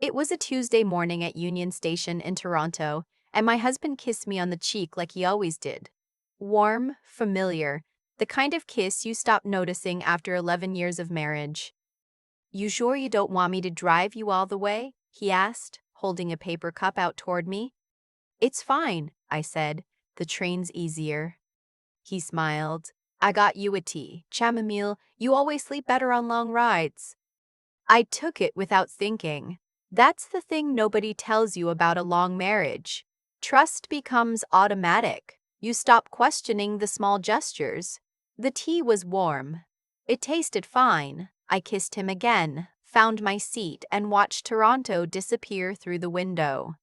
It was a Tuesday morning at Union Station in Toronto, and my husband kissed me on the cheek like he always did. Warm, familiar, the kind of kiss you stop noticing after 11 years of marriage. "You sure you don't want me to drive you all the way?" he asked, holding a paper cup out toward me. "It's fine," I said. "The train's easier." He smiled. "I got you a tea. Chamomile, you always sleep better on long rides." I took it without thinking. That's the thing nobody tells you about a long marriage. Trust becomes automatic. You stop questioning the small gestures. The tea was warm. It tasted fine. I kissed him again, found my seat, and watched Toronto disappear through the window.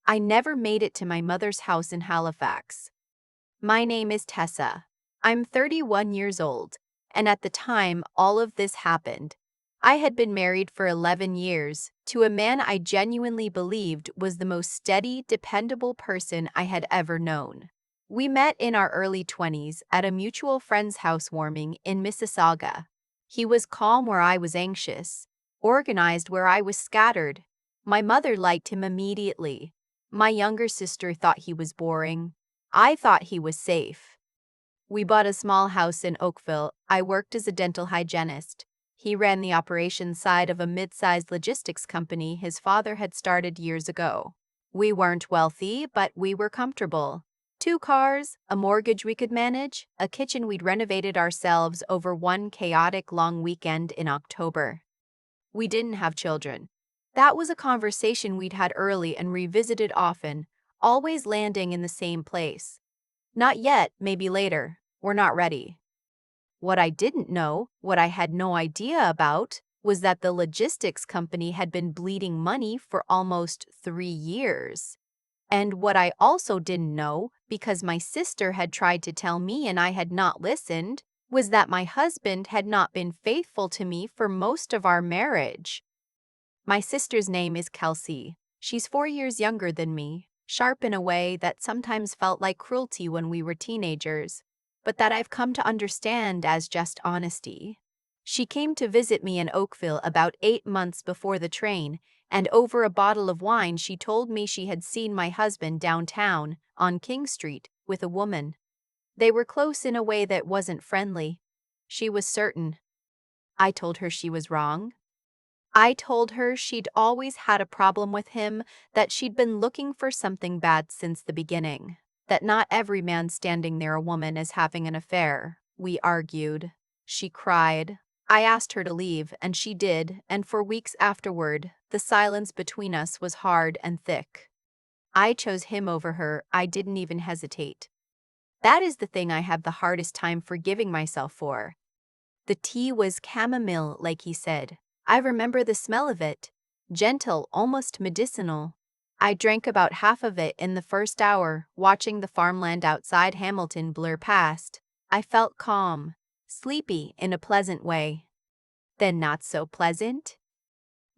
I never made it to my mother's house in Halifax. My name is Tessa. I'm 31 years old, and at the time all of this happened, I had been married for 11 years to a man I genuinely believed was the most steady, dependable person I had ever known. We met in our early 20s at a mutual friend's housewarming in Mississauga. He was calm where I was anxious, organized where I was scattered. My mother liked him immediately. My younger sister thought he was boring. I thought he was safe. We bought a small house in Oakville. I worked as a dental hygienist. He ran the operations side of a mid-sized logistics company his father had started years ago. We weren't wealthy, but we were comfortable. 2 cars, a mortgage we could manage, a kitchen we'd renovated ourselves over one chaotic long weekend in October. We didn't have children. That was a conversation we'd had early and revisited often, always landing in the same place. Not yet, maybe later. We're not ready. What I didn't know, what I had no idea about, was that the logistics company had been bleeding money for almost 3 years. And what I also didn't know, because my sister had tried to tell me and I had not listened, was that my husband had not been faithful to me for most of our marriage. My sister's name is Kelsey. She's 4 years younger than me, sharp in a way that sometimes felt like cruelty when we were teenagers, but that I've come to understand as just honesty. She came to visit me in Oakville about 8 months before the train, and over a bottle of wine she told me she had seen my husband downtown, on King Street, with a woman. They were close in a way that wasn't friendly. She was certain. I told her she was wrong. I told her she'd always had a problem with him, that she'd been looking for something bad since the beginning, that not every man standing near a woman is having an affair. We argued. She cried. I asked her to leave, and she did, and for weeks afterward, the silence between us was hard and thick. I chose him over her. I didn't even hesitate. That is the thing I have the hardest time forgiving myself for. The tea was chamomile, like he said. I remember the smell of it. Gentle, almost medicinal. I drank about half of it in the first hour, watching the farmland outside Hamilton blur past. I felt calm, sleepy in a pleasant way. Then not so pleasant.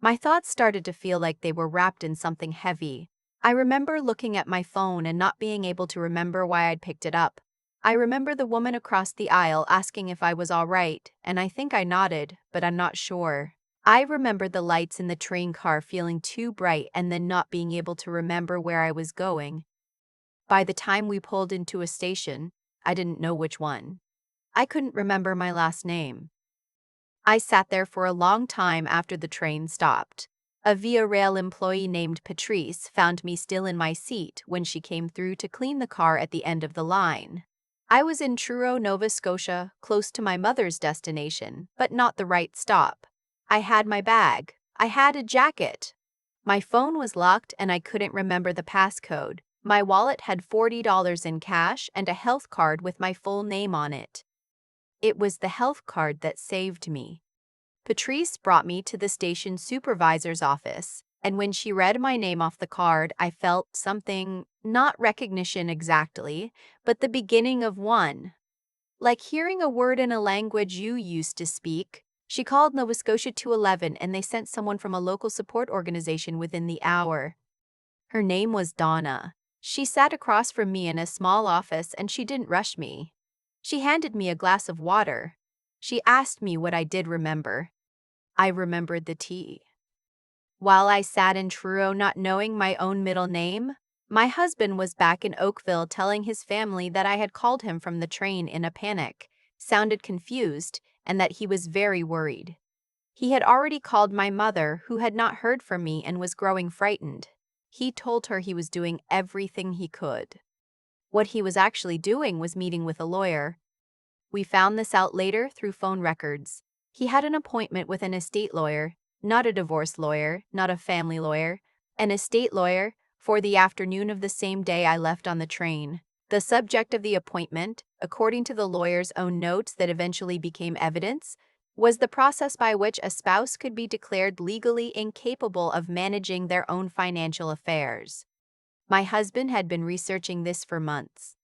My thoughts started to feel like they were wrapped in something heavy. I remember looking at my phone and not being able to remember why I'd picked it up. I remember the woman across the aisle asking if I was all right, and I think I nodded, but I'm not sure. I remember the lights in the train car feeling too bright and then not being able to remember where I was going. By the time we pulled into a station, I didn't know which one. I couldn't remember my last name. I sat there for a long time after the train stopped. A Via Rail employee named Patrice found me still in my seat when she came through to clean the car at the end of the line. I was in Truro, Nova Scotia, close to my mother's destination, but not the right stop. I had my bag. I had a jacket. My phone was locked and I couldn't remember the passcode. My wallet had $40 in cash and a health card with my full name on it. It was the health card that saved me. Patrice brought me to the station supervisor's office, and when she read my name off the card, I felt something, not recognition exactly, but the beginning of one. Like hearing a word in a language you used to speak. She called Nova Scotia 211 and they sent someone from a local support organization within the hour. Her name was Donna. She sat across from me in a small office and she didn't rush me. She handed me a glass of water. She asked me what I did remember. I remembered the tea. While I sat in Truro not knowing my own middle name, my husband was back in Oakville telling his family that I had called him from the train in a panic, sounded confused, and that he was very worried. He had already called my mother, who had not heard from me and was growing frightened. He told her he was doing everything he could. What he was actually doing was meeting with a lawyer. We found this out later through phone records. He had an appointment with an estate lawyer, not a divorce lawyer, not a family lawyer, an estate lawyer, for the afternoon of the same day I left on the train. The subject of the appointment, according to the lawyer's own notes that eventually became evidence, was the process by which a spouse could be declared legally incapable of managing their own financial affairs. My husband had been researching this for months.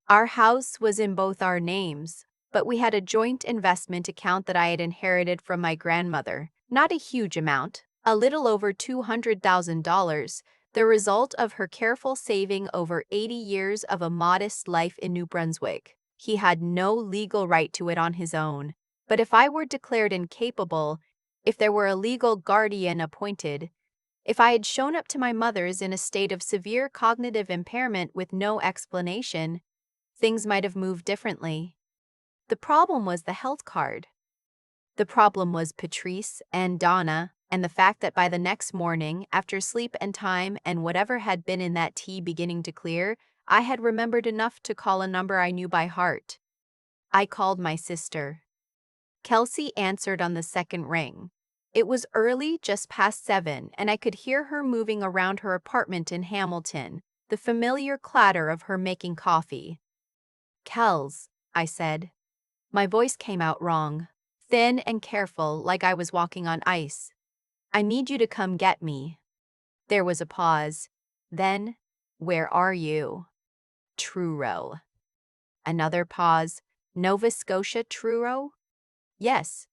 Our house was in both our names, but we had a joint investment account that I had inherited from my grandmother. Not a huge amount, a little over $200,000, the result of her careful saving over 80 years of a modest life in New Brunswick. He had no legal right to it on his own, but if I were declared incapable, if there were a legal guardian appointed, if I had shown up to my mother's in a state of severe cognitive impairment with no explanation, things might have moved differently. The problem was the health card. The problem was Patrice and Donna, and the fact that by the next morning, after sleep and time and whatever had been in that tea beginning to clear, I had remembered enough to call a number I knew by heart. I called my sister. Kelsey answered on the second ring. It was early, just past 7, and I could hear her moving around her apartment in Hamilton, the familiar clatter of her making coffee. "Kels," I said. My voice came out wrong, thin and careful, like I was walking on ice. "I need you to come get me." There was a pause. Then, "Where are you?" "Truro." Another pause. "Nova Scotia, Truro?" "Yes."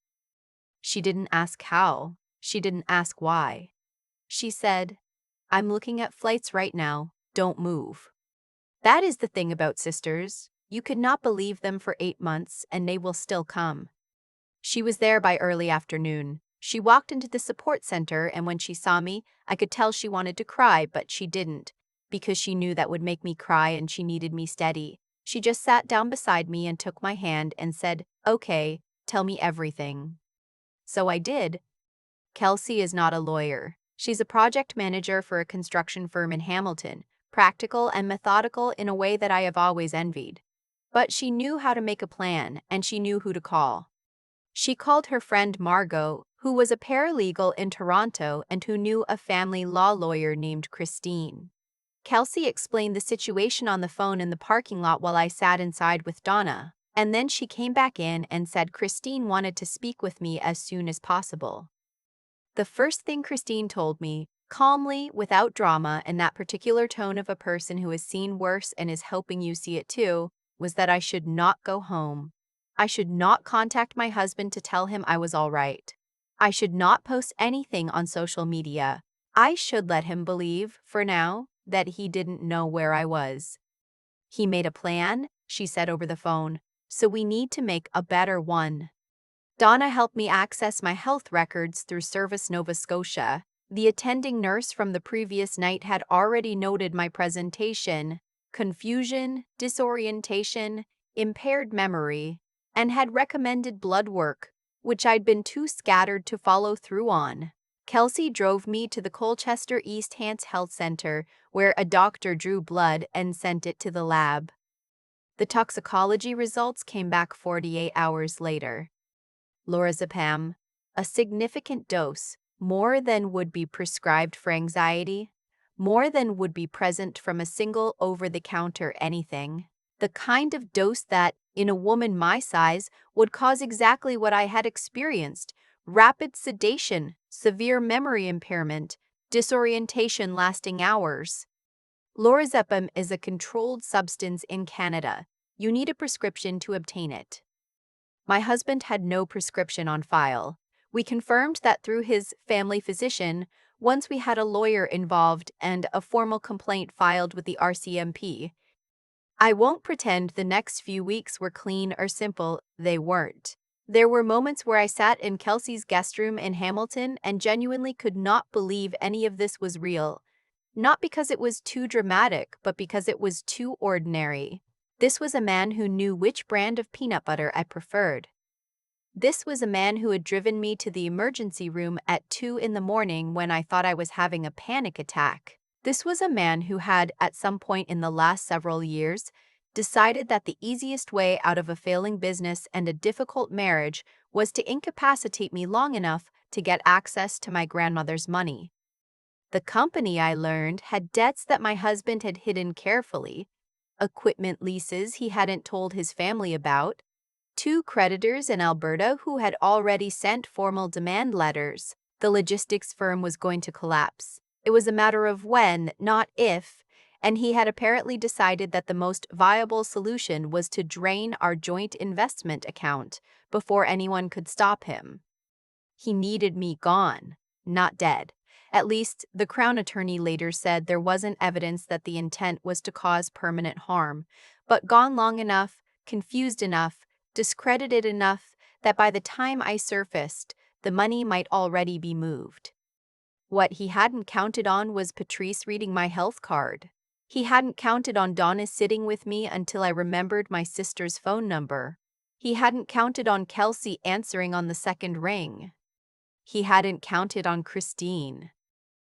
She didn't ask how. She didn't ask why. She said, "I'm looking at flights right now. Don't move." That is the thing about sisters. You could not believe them for 8 months, and they will still come. She was there by early afternoon. She walked into the support center, and when she saw me, I could tell she wanted to cry, but she didn't, because she knew that would make me cry and she needed me steady. She just sat down beside me and took my hand and said, "Okay, tell me everything." So I did. Kelsey is not a lawyer. She's a project manager for a construction firm in Hamilton, practical and methodical in a way that I have always envied. But she knew how to make a plan, and she knew who to call. She called her friend Margot, who was a paralegal in Toronto and who knew a family law lawyer named Christine. Kelsey explained the situation on the phone in the parking lot while I sat inside with Donna, and then she came back in and said Christine wanted to speak with me as soon as possible. The first thing Christine told me, calmly, without drama, and that particular tone of a person who has seen worse and is helping you see it too, was that I should not go home. I should not contact my husband to tell him I was all right. I should not post anything on social media. I should let him believe, for now, that he didn't know where I was. "He made a plan," she said over the phone, "so we need to make a better one." Donna helped me access my health records through Service Nova Scotia. The attending nurse from the previous night had already noted my presentation, confusion, disorientation, impaired memory, and had recommended blood work, which I'd been too scattered to follow through on. Kelsey drove me to the Colchester East Hants Health Center, where a doctor drew blood and sent it to the lab. The toxicology results came back 48 hours later. Lorazepam, a significant dose, more than would be prescribed for anxiety, more than would be present from a single over-the-counter anything. The kind of dose that, in a woman my size, would cause exactly what I had experienced: rapid sedation, severe memory impairment, disorientation lasting hours. Lorazepam is a controlled substance in Canada. You need a prescription to obtain it. My husband had no prescription on file. We confirmed that through his family physician once we had a lawyer involved and a formal complaint filed with the RCMP. I won't pretend the next few weeks were clean or simple, they weren't. There were moments where I sat in Kelsey's guest room in Hamilton and genuinely could not believe any of this was real. Not because it was too dramatic, but because it was too ordinary. This was a man who knew which brand of peanut butter I preferred. This was a man who had driven me to the emergency room at 2 in the morning when I thought I was having a panic attack. This was a man who had, at some point in the last several years, decided that the easiest way out of a failing business and a difficult marriage was to incapacitate me long enough to get access to my grandmother's money. The company, I learned, had debts that my husband had hidden carefully, equipment leases he hadn't told his family about, two creditors in Alberta who had already sent formal demand letters. The logistics firm was going to collapse. It was a matter of when, not if, and he had apparently decided that the most viable solution was to drain our joint investment account before anyone could stop him. He needed me gone, not dead. At least, the Crown attorney later said there wasn't evidence that the intent was to cause permanent harm, but gone long enough, confused enough, discredited enough that by the time I surfaced, the money might already be moved. What he hadn't counted on was Patrice reading my health card. He hadn't counted on Donna sitting with me until I remembered my sister's phone number. He hadn't counted on Kelsey answering on the second ring. He hadn't counted on Christine.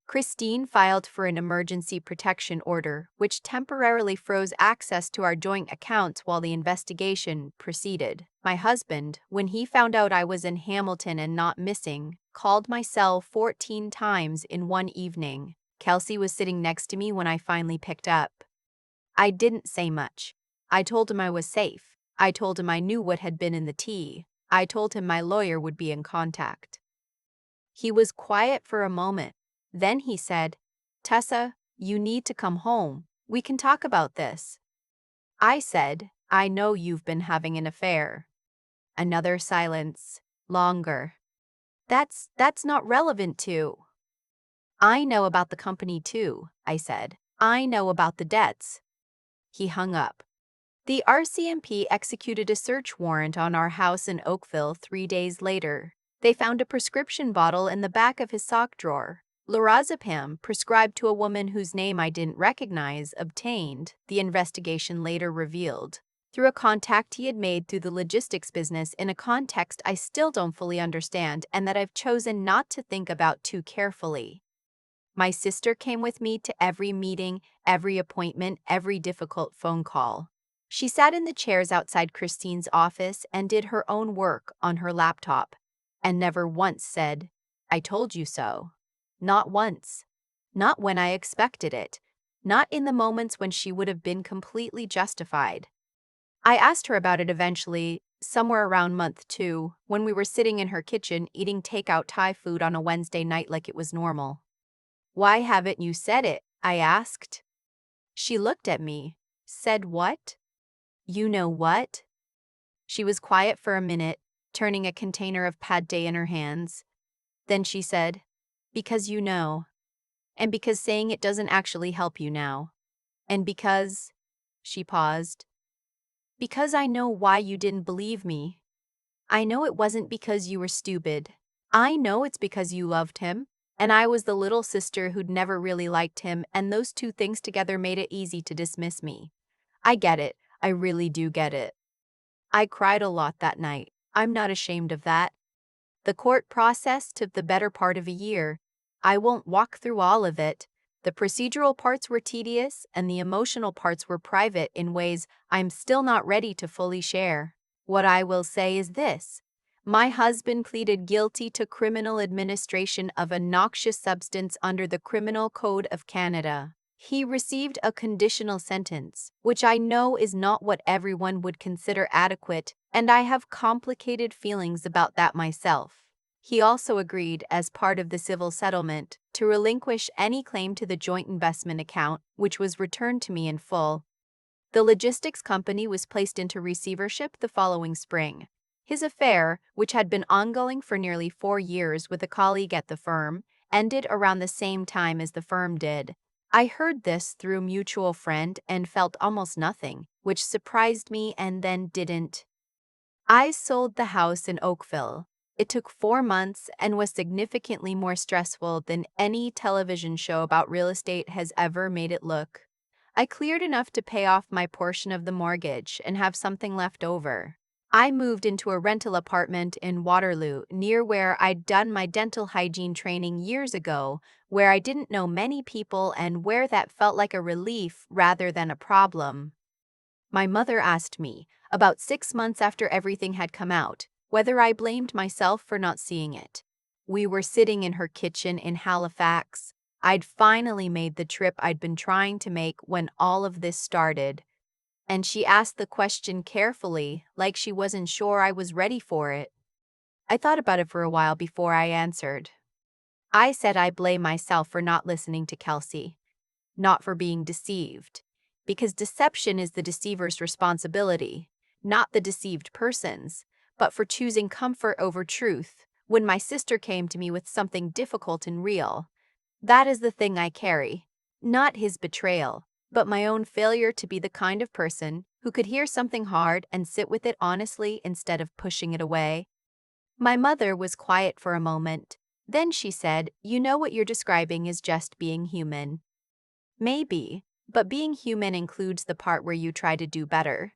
Christine filed for an emergency protection order, which temporarily froze access to our joint accounts while the investigation proceeded. My husband, when he found out I was in Hamilton and not missing, called my cell 14 times in one evening. Kelsey was sitting next to me when I finally picked up. I didn't say much. I told him I was safe. I told him I knew what had been in the tea. I told him my lawyer would be in contact. He was quiet for a moment. Then he said, "Tessa, you need to come home. We can talk about this." I said, "I know you've been having an affair." Another silence. Longer. That's not relevant to. I know about the company too, I said. I know about the debts. He hung up. The RCMP executed a search warrant on our house in Oakville 3 days later. They found a prescription bottle in the back of his sock drawer. Lorazepam, prescribed to a woman whose name I didn't recognize, obtained, the investigation later revealed, through a contact he had made through the logistics business in a context I still don't fully understand and that I've chosen not to think about too carefully. My sister came with me to every meeting, every appointment, every difficult phone call. She sat in the chairs outside Christine's office and did her own work on her laptop, and never once said, "I told you so." Not once. Not when I expected it. Not in the moments when she would have been completely justified. I asked her about it eventually, somewhere around month 2, when we were sitting in her kitchen eating takeout Thai food on a Wednesday night like it was normal. "Why haven't you said it?" I asked. She looked at me. "Said what?" "You know what?" She was quiet for a minute, turning a container of pad thai in her hands. Then she said, "Because you know. And because saying it doesn't actually help you now. And because," she paused, "because I know why you didn't believe me. I know it wasn't because you were stupid. I know it's because you loved him, and I was the little sister who'd never really liked him, and those two things together made it easy to dismiss me. I get it. I really do get it." I cried a lot that night. I'm not ashamed of that. The court process took the better part of a year. I won't walk through all of it. The procedural parts were tedious, and the emotional parts were private in ways I'm still not ready to fully share. What I will say is this. My husband pleaded guilty to criminal administration of a noxious substance under the Criminal Code of Canada. He received a conditional sentence, which I know is not what everyone would consider adequate, and I have complicated feelings about that myself. He also agreed, as part of the civil settlement, to relinquish any claim to the joint investment account, which was returned to me in full. The logistics company was placed into receivership the following spring. His affair, which had been ongoing for nearly 4 years with a colleague at the firm, ended around the same time as the firm did. I heard this through a mutual friend and felt almost nothing, which surprised me and then didn't. I sold the house in Oakville. It took 4 months and was significantly more stressful than any television show about real estate has ever made it look. I cleared enough to pay off my portion of the mortgage and have something left over. I moved into a rental apartment in Waterloo, near where I'd done my dental hygiene training years ago, where I didn't know many people and where that felt like a relief rather than a problem. My mother asked me, about 6 months after everything had come out, whether I blamed myself for not seeing it. We were sitting in her kitchen in Halifax. I'd finally made the trip I'd been trying to make when all of this started, and she asked the question carefully, like she wasn't sure I was ready for it. I thought about it for a while before I answered. I said I blame myself for not listening to Kelsey, not for being deceived, because deception is the deceiver's responsibility, not the deceived person's, but for choosing comfort over truth when my sister came to me with something difficult and real. That is the thing I carry, not his betrayal, but my own failure to be the kind of person who could hear something hard and sit with it honestly instead of pushing it away. My mother was quiet for a moment. Then she said, "You know what you're describing is just being human." Maybe, but being human includes the part where you try to do better.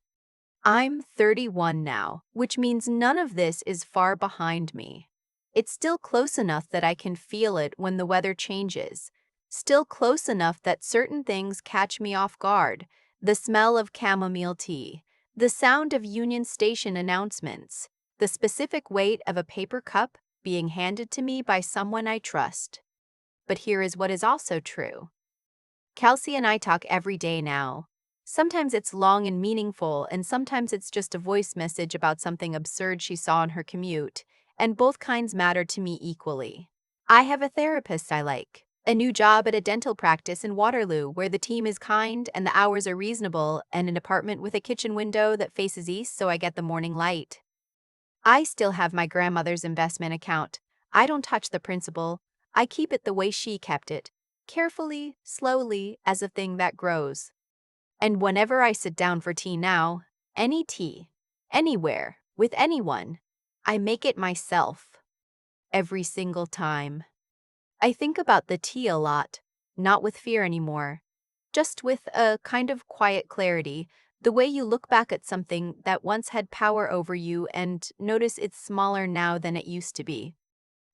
I'm 31 now, which means none of this is far behind me. It's still close enough that I can feel it when the weather changes. Still close enough that certain things catch me off guard. The smell of chamomile tea, the sound of Union Station announcements, the specific weight of a paper cup being handed to me by someone I trust. But here is what is also true. Kelsey and I talk every day now. Sometimes it's long and meaningful, and sometimes it's just a voice message about something absurd she saw on her commute, and both kinds matter to me equally. I have a therapist I like, a new job at a dental practice in Waterloo where the team is kind and the hours are reasonable, and an apartment with a kitchen window that faces east so I get the morning light. I still have my grandmother's investment account. I don't touch the principal. I keep it the way she kept it, carefully, slowly, as a thing that grows. And whenever I sit down for tea now, any tea, anywhere, with anyone, I make it myself. Every single time. I think about the tea a lot, not with fear anymore, just with a kind of quiet clarity, the way you look back at something that once had power over you and notice it's smaller now than it used to be.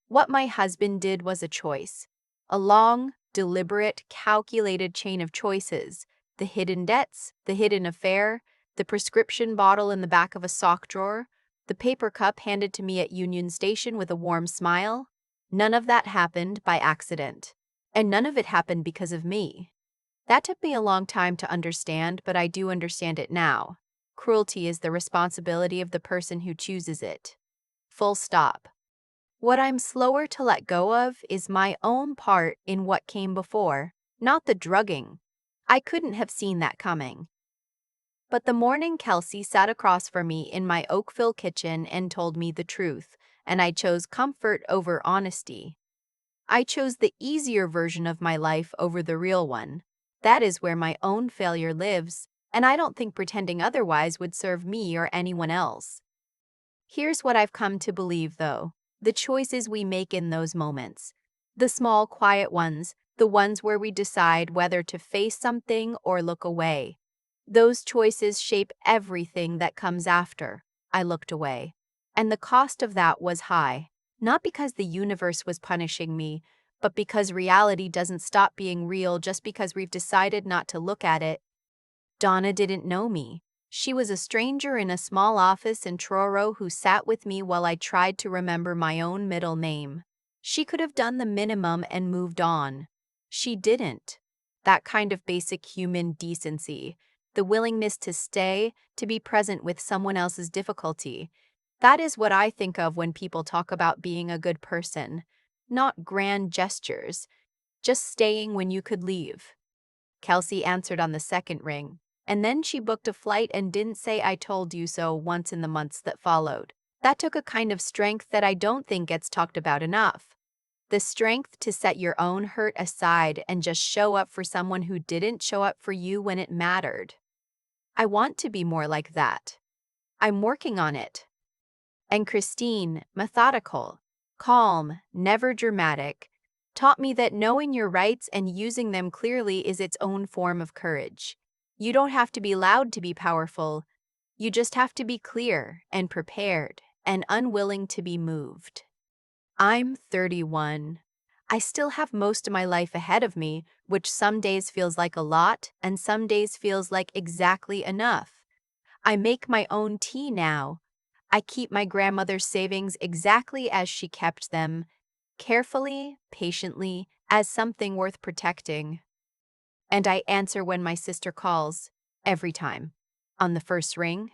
What my husband did was a choice. A long, deliberate, calculated chain of choices. The hidden debts, the hidden affair, the prescription bottle in the back of a sock drawer, the paper cup handed to me at Union Station with a warm smile. None of that happened by accident. And none of it happened because of me. That took me a long time to understand, but I do understand it now. Cruelty is the responsibility of the person who chooses it. Full stop. What I'm slower to let go of is my own part in what came before, not the drugging. I couldn't have seen that coming. But the morning Kelsey sat across from me in my Oakville kitchen and told me the truth, and I chose comfort over honesty. I chose the easier version of my life over the real one. That is where my own failure lives, and I don't think pretending otherwise would serve me or anyone else. Here's what I've come to believe, though. The choices we make in those moments. The small, quiet ones, the ones where we decide whether to face something or look away. Those choices shape everything that comes after. I looked away. And the cost of that was high. Not because the universe was punishing me, but because reality doesn't stop being real just because we've decided not to look at it. Donna didn't know me. She was a stranger in a small office in Truro who sat with me while I tried to remember my own middle name. She could have done the minimum and moved on. She didn't. That kind of basic human decency, the willingness to stay, to be present with someone else's difficulty. That is what I think of when people talk about being a good person. Not grand gestures, just staying when you could leave. Kelsey answered on the second ring, and then she booked a flight and didn't say "I told you so" once in the months that followed. That took a kind of strength that I don't think gets talked about enough. The strength to set your own hurt aside and just show up for someone who didn't show up for you when it mattered. I want to be more like that. I'm working on it. And Christine, methodical, calm, never dramatic, taught me that knowing your rights and using them clearly is its own form of courage. You don't have to be loud to be powerful. You just have to be clear and prepared and unwilling to be moved. I'm 31. I still have most of my life ahead of me, which some days feels like a lot and some days feels like exactly enough. I make my own tea now. I keep my grandmother's savings exactly as she kept them, carefully, patiently, as something worth protecting. And I answer when my sister calls, every time. On the first ring,